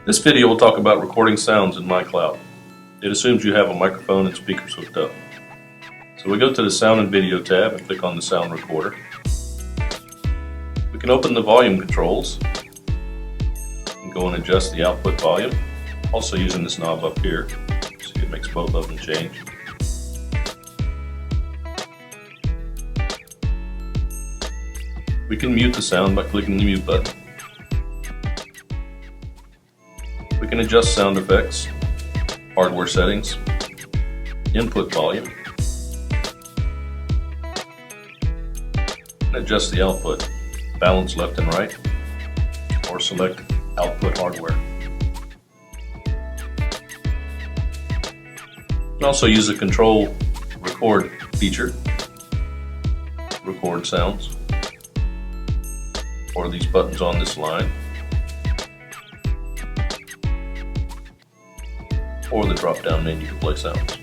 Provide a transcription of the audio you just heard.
This video will talk about recording sounds in MyCloud. It assumes you have a microphone and speakers hooked up. So we go to the Sound and Video tab and click on the sound recorder. We can open the volume controls and go and adjust the output volume, also using this knob up here. See, it makes both of them change. We can mute the sound by clicking the mute button. We can adjust sound effects, hardware settings, input volume, and adjust the output, balance left and right, or select output hardware. You can also use the control record feature, record sounds, or these buttons on this line, or the drop-down menu to play sounds.